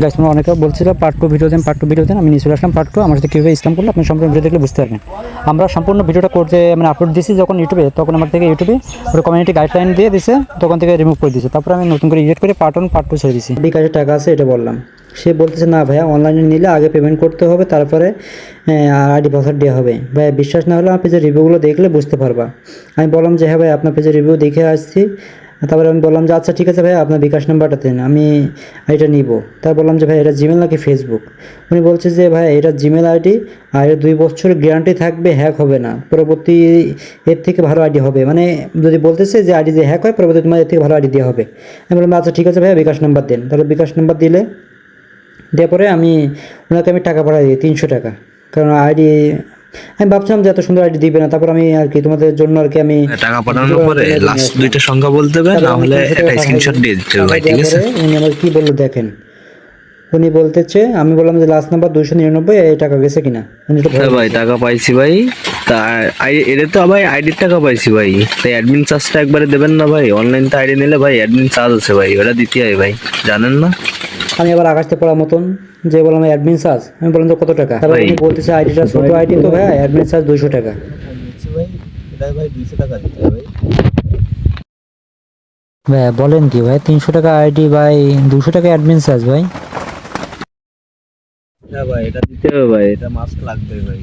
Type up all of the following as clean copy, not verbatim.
Guys তোমরা অনেকে বলছিল পার্ট টু ভিডিও দেন, আমি নিয়ে চলে আসলাম পার্ট টু। আমার সাথে কীভাবে স্ক্যাম করলো আপনি সম্পূর্ণ ভিডিও দেখলে বুঝতে পারবেন। আমরা সম্পূর্ণ ভিডিওটা করতে মানে আপলোড দিয়েছি যখন ইউটিউবে, তখন আমার থেকে ইউটিউবে ওরা কমিউনিটি গাইডলাইন দিয়ে দিছে, তখন থেকে রিমুভ করে দিয়েছে। তারপরে আমি নতুন করে এডিট করে পার্ট ওয়ান পার্ট টু ছেড়ে দিয়েছি। বিকাশে টাকা আছে এটা বললাম, সে বলতেছে না ভাইয়া অনলাইনে নিলে আগে পেমেন্ট করতে হবে, তারপরে আইডি পাসওয়ার্ড দেওয়া হবে। ভাই বিশ্বাস না হলে আমার পেজের রিভিউগুলো দেখলে বুঝতে পারবা। আমি বললাম যে হ্যাঁ ভাই আপনার পেজের রিভিউ দেখে আসছি। তারপরে আমি বললাম যে আচ্ছা ঠিক আছে ভাই আপনার বিকাশ নাম্বারটা দেন, আমি এটা নিব। তার বললাম যে ভাই এটা জিমেল নাকি ফেসবুক। উনি বলছে যে ভাই এটা জিমেল আইডি, আর এটা 2 বছরের গ্যারান্টি থাকবে, হ্যাক হবে না, পরবর্তী এর থেকে ভালো আইডি হবে। মানে যদি বলতেছে যে আইডি যে হ্যাক হয় পরবর্তী তোমার এর থেকে ভালো আইডি দেওয়া হবে। আমি বললাম আচ্ছা ঠিক আছে ভাই বিকাশ নাম্বার দেন। তাহলে বিকাশ নাম্বার দিলে দেওয়ার পরে ওনাকে আমি টাকা পাঠাই দিই 300 টাকা। কারণ আইডি আমি ভাবছিলাম যে এত সুন্দর আইডি দিবে না, তারপর আমি আর কি তোমাদের জন্য আর কি আমি টাকা পাঠানোর পরে লাস্ট দুইটা সংখ্যা বলতে হবে, না হলে একটা স্ক্রিনশট দিয়ে দিতে হবে ভাই, ঠিক আছে? উনি আমার কি বললো দেখেন, উনি বলতেছে, আমি বললাম যে লাস্ট নাম্বার 299, এই টাকা গেছে কিনা। হ্যাঁ ভাই টাকা পাইছি ভাই। তা এটা তো ভাই আইডির টাকা পাইছি ভাই, তাই অ্যাডমিন চার্জটা একবারে দেবেন না ভাই? অনলাইন তো আইডি নিলে ভাই অ্যাডমিন চার্জ আছে ভাই, ওটা দিতে হয় ভাই, জানেন না? আমি আবার আকাশতে পড়ার মতন যে বললাম অ্যাডমিন চার্জ, আমি বললাম তো কত টাকা, তারপর উনি বলতেছে আইডিটা ছোট আইডি তো ভাই অ্যাডমিন চার্জ 200 টাকা। ভাই 200 টাকা দিতে হবে ভাই। ভাই বলেন কি ভাই, 300 টাকা আইডি ভাই, 200 টাকা অ্যাডমিন চার্জ ভাই। হ্যাঁ ভাই এটা দিতে হবে ভাই, এটা মাস্ক লাগবে ভাই,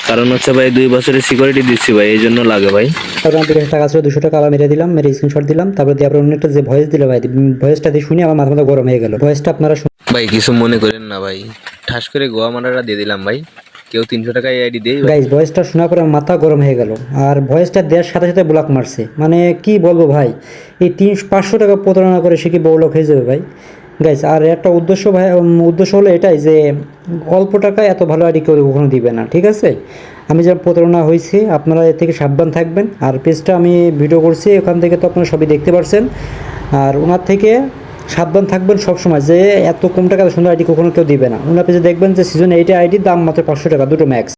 কারণ হচ্ছে ভাই 2 বছরের সিকিউরিটি দিচ্ছি ভাই, এই জন্য লাগে ভাই। তারপর আমার কাছে টাকা ছিল 200 টাকা, আবার মেরে দিলাম, মেরে স্ক্রিনশট দিলাম। তারপর দিয়ে আবার অন্য একটা যে ভয়েস দিলে ভাই, ভয়েসটা দিয়ে শুনে আমার মাথা মাথা গরম হয়ে গেল। ভয়েসটা আপনারা ভাই কিছু মনে করেন না ভাই, ঠাস করে গোয়া মারাটা দিয়ে দিলাম ভাই, কেউ 300 টাকা আইডি দেই ভাই। গাইস ভয়েসটা শোনার পরে আমার মাথা গরম হয়ে গেল, আর ভয়েসটা দেওয়ার সাথে সাথে ব্লক মারছে। মানে কি বলবো ভাই, এই 500 টাকা প্রতারণা করে সে কি বড়লোক হয়ে যাবে ভাই। গাইস আর একটা উদ্দেশ্য ভাই, উদ্দেশ্য হলো এটাই যে অল্প টাকায় এত ভালো আইডি কেউ কখনো দিবে না, ঠিক আছে? আমি যা প্রতারণা হয়েছি আপনারা এর থেকে সাবধান থাকবেন। আর পেজটা আমি ভিডিও করছি, ওখান থেকে তো আপনারা সবই দেখতে পারছেন। আর ওনার থেকে সাবধান থাকবেন সবসময়, যে এত কম টাকা সুন্দর আইডি কখনো কেউ দিবে না। ওনার পেজে দেখবেন যে সিজন 8 আইডির দাম মাত্র 500 টাকা, দুটো ম্যাক্স।